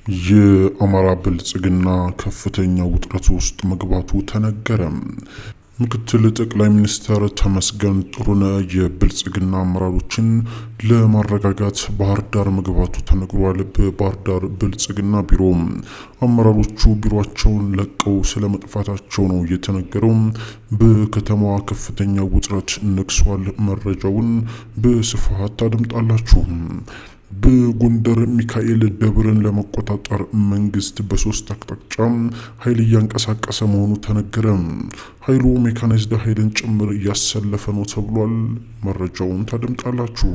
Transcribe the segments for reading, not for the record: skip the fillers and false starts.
የአማራ ብልጽግና ከፍተኛ ውጥረት ውስጥ መግባቱ ተነገረ። ምክትል ጠቅላይ ሚኒስትር ተመስገን ጥሩነህ የብልጽግና አመራሮችን ለማረጋጋት ባህር ዳር መግባቱ ተነግሯል። በባህር ዳር ብልጽግና ቢሮ አመራሮቹ ቢሮአቸውን ለቀው ስለመጥፋታቸው ነው የተነገረው። በከተማዋ ከፍተኛ ውጥረት ነግሷል። መረጃውን በስፋት ታደምጣላችሁ። በጎንደር ሚካኤል ደብርን ለመቆጣጠር መንግስት በሶስት አቅጣጫ ኃይል እያንቀሳቀሰ መሆኑ ተነገረ። ኃይሉ ሜካናይዝድ ኃይልን ጭምር እያሰለፈ ነው ተብሏል። መረጃውን ታደምጣላችሁ።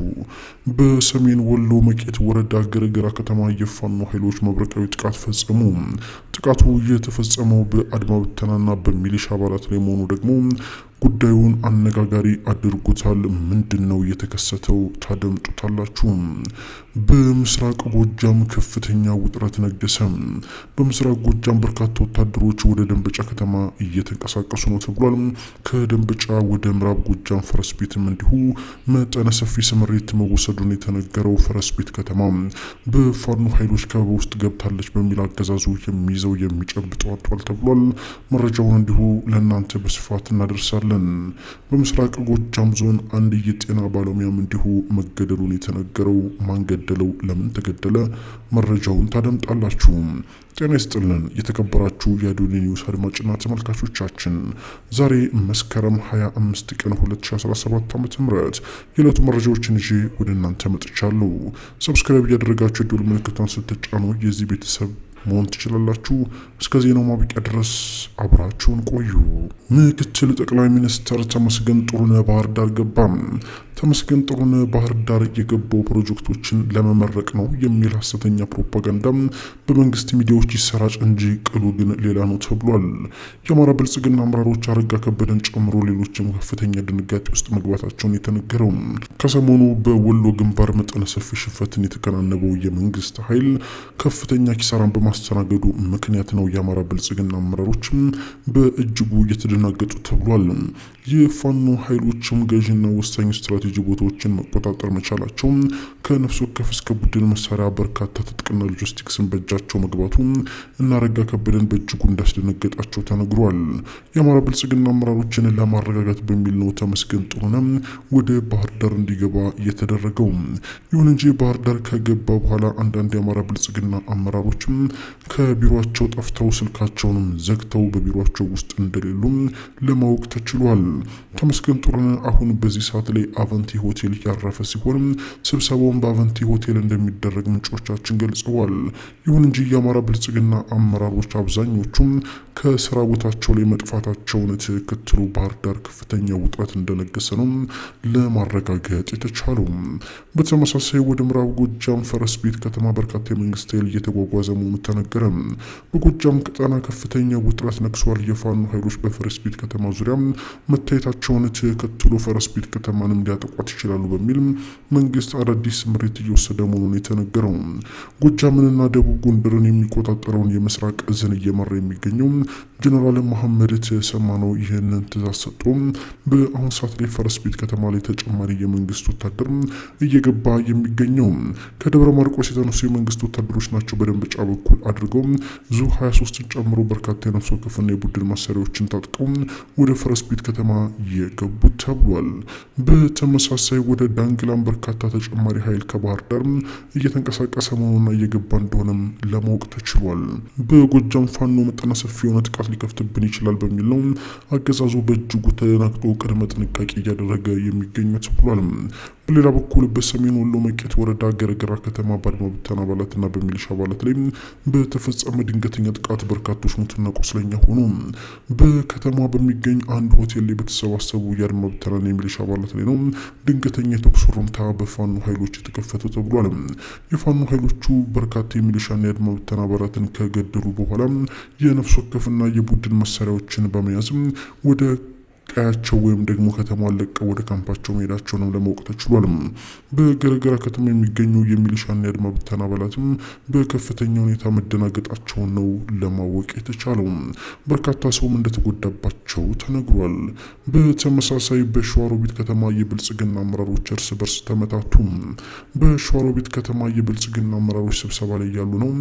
በሰሜን ወሎ መቄት ወረዳ ገረገራ ከተማ የፋኖ ኃይሎች መብረቃዊ ጥቃት ፈጸሙ። ጥቃቱ የተፈጸመው በአድማ ብተናና በሚሊሻ አባላት ላይ መሆኑ ደግሞ ጉዳዩን አነጋጋሪ አድርጎታል። ምንድነው የተከሰተው? ታደምጡታላችሁ። በምስራቅ ጎጃም ከፍተኛ ውጥረት ነገሰ። በምስራቅ ጎጃም በርካታ ወታደሮች ወደ ደንበጫ ከተማ እየተንቀሳቀሱ ነው ተብሏል። ከደንበጫ ወደ ምዕራብ ጎጃም ፈረስ ቤትም እንዲሁ መጠነ ሰፊ ስምሪት መወሰዱን የተነገረው። ፈረስ ቤት ከተማ በፋኖ ኃይሎች ከበባ ውስጥ ገብታለች በሚል አገዛዙ የሚይዘው የሚጨብጠው አጥቷል ተብሏል። መረጃውን እንዲሁ ለእናንተ በስፋት እናደርሳለን። በምስራቅ ጎጃም ዞን አንድ የጤና ባለሙያም እንዲሁ መገደሉን የተነገረው። ማን ገደለው? ለምን ተገደለ? መረጃውን ታደምጣላችሁ። ጤና ይስጥልን የተከበራችሁ የአዶኒ ኒውስ አድማጭና ተመልካቾቻችን፣ ዛሬ መስከረም 25 ቀን 2017 ዓ.ም የዕለቱ መረጃዎችን ይዤ ወደ እናንተ መጥቻለሁ። ሰብስክራይብ እያደረጋችሁ የደወል ምልክቱን ስትጫኑ የዚህ ቤተሰብ መሆን ትችላላችሁ። እስከ ዜናው ማብቂያ ድረስ አብራችሁን ቆዩ። ምክትል ጠቅላይ ሚኒስትር ተመስገን ጥሩነህ ባህር ዳር ገባ። ተመስገን ጥሩነህ ባህር ዳር የገባው ፕሮጀክቶችን ለመመረቅ ነው የሚል ሐሰተኛ ፕሮፓጋንዳ በመንግስት ሚዲያዎች ይሰራጭ እንጂ ቅሉ ግን ሌላ ነው ተብሏል። የአማራ ብልጽግና አመራሮች አረጋ ከበደን ጨምሮ ሌሎችም ከፍተኛ ድንጋጤ ውስጥ መግባታቸውን የተነገረው። ከሰሞኑ በወሎ ግንባር መጠነ ሰፊ ሽንፈትን የተከናነበው የመንግስት ኃይል ከፍተኛ ኪሳራን በማስተናገዱ ምክንያት ነው የአማራ ብልጽግና አመራሮችም በእጅጉ እየተደናገጡ ተብሏል። የፋኖ ኃይሎችም ገዥና ወሳኝ ስትራቴጂ ቦታዎችን መቆጣጠር መቻላቸው ከነፍስ ወከፍ እስከ ቡድን መሳሪያ በርካታ ትጥቅና ሎጂስቲክስን በእጃቸው መግባቱ እና አረጋ ከበደን በእጅጉ እንዳስደነገጣቸው ተነግሯል። የአማራ ብልጽግና አመራሮችን ለማረጋጋት በሚል ነው ተመስገን ጥሩነህ ወደ ባህር ዳር እንዲገባ የተደረገው። ይሁን እንጂ ባህር ዳር ከገባ በኋላ አንዳንድ የአማራ ብልጽግና አመራሮችም ከቢሮአቸው ጠፍተው ስልካቸውንም ዘግተው በቢሮአቸው ውስጥ እንደሌሉ ለማወቅ ተችሏል። ተመስገን ጥሩነህ አሁን በዚህ ሰዓት ላይ አቨንቲ ሆቴል ያረፈ ሲሆን ስብሰባውን በአቨንቲ ሆቴል እንደሚደረግ ምንጮቻችን ገልጸዋል። ይሁን እንጂ የአማራ ብልጽግና አመራሮች አብዛኞቹም ከስራ ቦታቸው ላይ መጥፋታቸውን ተከትሎ ባህር ዳር ከፍተኛ ውጥረት እንደነገሰ ነው ለማረጋገጥ የተቻለው። በተመሳሳይ ወደ ምዕራብ ጎጃም ፈረስ ቤት ከተማ በርካታ የመንግስት ኃይል እየተጓጓዘ መሆኑ ተነገረ። በጎጃም ቀጠና ከፍተኛ ውጥረት ነግሷል። የፋኖ ኃይሎች በፈረስ ቤት ከተማ ዙሪያ መታየታቸውን ተከትሎ ፈረስ ቤት ከተማንም ሊያጠቋት ይችላሉ በሚል መንግስት አዳዲስ ምሪት እየወሰደ መሆኑን የተነገረው። ጎጃምንና ደቡብ ጎንደርን የሚቆጣጠረውን የምስራቅ እዝን እየመራ የሚገኘው ጀነራል መሐመድ ተሰማ ነው ይህንን ትእዛዝ ሰጥቶ በአሁን ሰዓት ላይ ፈረስ ቤት ከተማ ላይ ተጨማሪ የመንግስት ወታደር እየገባ የሚገኘው። ከደብረ ማርቆስ የተነሱ የመንግስት ወታደሮች ናቸው በደንበጫ በኩል አድርገው ዙ 23ን ጨምሮ በርካታ የነፍስ ወከፍና የቡድን መሳሪያዎችን ታጥቀው ወደ ፈረስ ቤት ከተማ የገቡት ተብሏል። በተመሳሳይ ወደ ዳንግላም በርካታ ተጨማሪ ኃይል ከባህር ዳር እየተንቀሳቀሰ መሆኑና እየገባ እንደሆነም ለማወቅ ተችሏል። በጎጃም ፋኖ መጠነ ሰፊ የሆነ ጥቃት ሊከፍትብን ይችላል በሚል ነው አገዛዙ በእጅጉ ተደናግጦ ቅድመ ጥንቃቄ እያደረገ የሚገኘው ተብሏል። በሌላ በኩል በሰሜን ወሎ መቄት ወረዳ ገረገራ ከተማ በአድማ ብተና አባላትና በሚሊሻ አባላት ላይ በተፈጸመ ድንገተኛ ጥቃት በርካቶች ሙትና ቆስለኛ ሆኑ። በከተማ በሚገኝ አንድ ሆቴል ላይ በተሰባሰቡ የአድማ ብተናና የሚሊሻ አባላት ላይ ነው ድንገተኛ የተኩስ ሩምታ በፋኖ ኃይሎች የተከፈተ ተብሏል። የፋኖ ኃይሎቹ በርካታ የሚሊሻና የአድማ ብተና አባላትን ከገደሉ በኋላ የነፍስ ወከፍና የቡድን መሳሪያዎችን በመያዝ ወደ ቀያቸው ወይም ደግሞ ከተማን ለቀው ወደ ካምፓቸው መሄዳቸውንም ለማወቅ ተችሏል። በገረገራ ከተማ የሚገኙ የሚሊሻና የአድማ ብተና አባላትም በከፍተኛ ሁኔታ መደናገጣቸውን ነው ለማወቅ የተቻለው። በርካታ ሰውም እንደተጎዳባቸው ተነግሯል። በተመሳሳይ በሸዋሮቢት ከተማ የብልጽግና አመራሮች እርስ በርስ ተመታቱ። በሸዋሮቢት ከተማ የብልጽግና አመራሮች ስብሰባ ላይ ያሉ ነው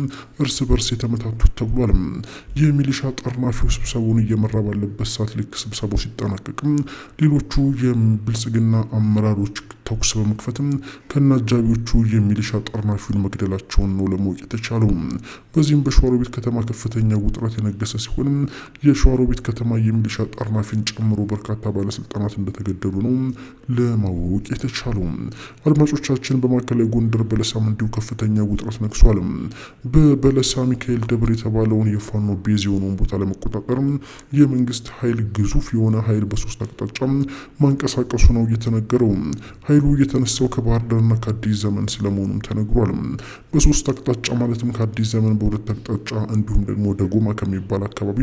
እርስ በርስ የተመታቱት ተብሏል። የሚሊሻ ጠርናፊው ስብሰባውን እየመራ ባለበት ሰዓት ልክ ስብሰባው ሲጠናቀቅም ሌሎቹ የብልጽግና አመራሮች ተኩስ በመክፈትም ከነአጃቢዎቹ የሚሊሻ ጠርናፊውን መግደላቸውን ነው ለማወቅ የተቻለው። በዚህም በሸዋሮቢት ከተማ ከፍተኛ ውጥረት የነገሰ ሲሆን የሸዋሮቢት ከተማ የሚሊሻ ጠርናፊን ጨምሮ በርካታ ባለስልጣናት እንደተገደሉ ነው ለማወቅ የተቻለው። አድማጮቻችን፣ በማዕከላዊ ጎንደር በለሳም እንዲሁ ከፍተኛ ውጥረት ነግሷል። በበለሳ ሚካኤል ደብር የተባለውን የፋኖ ቤዝ የሆነውን ቦታ ለመቆጣጠር የመንግስት ኃይል ግዙፍ የሆነ ኃይል በሶስት አቅጣጫ ማንቀሳቀሱ ነው የተነገረው። ኃይሉ የተነሳው ከባህር ዳርና ከአዲስ ዘመን ስለመሆኑም ተነግሯል። በሶስት አቅጣጫ ማለትም ከአዲስ ዘመን በሁለት አቅጣጫ እንዲሁም ደግሞ ደጎማ ከሚባል አካባቢ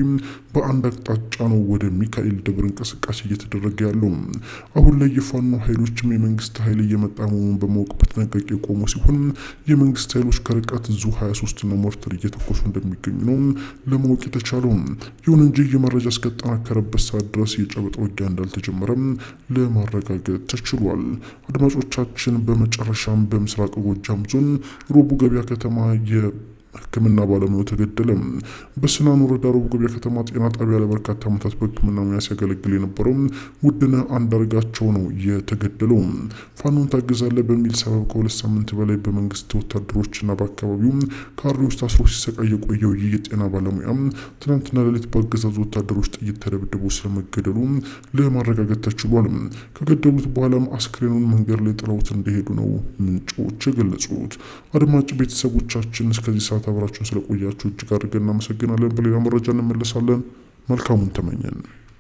በአንድ አቅጣጫ ነው ወደ ሚካኤል ደብር እንቅስቃሴ እየተደረገ ያለው። አሁን ላይ የፋኖ ኃይሎችም የመንግስት ኃይል እየመጣ መሆኑን በማወቅ በተጠንቀቅ የቆሙ ሲሆን የመንግስት ኃይሎች ከርቀት ዙ 23 እና ሞርተር እየተኮሱ እንደሚገኙ ነው ለማወቅ የተቻለው። ይሁን እንጂ የመረጃ እስከተጠናከረበት ሰዓት ድረስ የጨበጣ ውጊያ እንዳልተጀመረም ለማረጋገጥ ተችሏል። አድማጮቻችን፣ በመጨረሻም በምስራቅ ጎጃም ዞን ሮቡ ገበያ ከተማ ሕክምና ባለሙያው ተገደለ። በስናን ወረዳ ሮቡ ገበያ ከተማ ጤና ጣቢያ ለበርካታ ዓመታት በሕክምና ሙያ ሲያገለግል የነበረው ውድነህ አንዳርጋቸው ነው የተገደለው። ፋኖን ታግዛለህ በሚል ሰበብ ከ2 ሳምንት በላይ በመንግስት ወታደሮችና በአካባቢው ካሬዎች ታስሮ ሲሰቃይ የቆየው ይህ የጤና ባለሙያ ትናንትና ሌሊት በአገዛዙ ወታደሮች ጥይት ተደብድቦ ስለመገደሉ ለማረጋገጥ ተችሏል። ከገደሉት በኋላም አስክሬኑን መንገድ ላይ ጥለውት እንደሄዱ ነው ምንጮች የገለጹት። አድማጭ ቤተሰቦቻችን፣ እስከዚህ ሰዓት አብራችሁን ስለቆያችሁ እጅግ አድርገን እናመሰግናለን። በሌላ መረጃ እንመለሳለን። መልካሙን ተመኘን።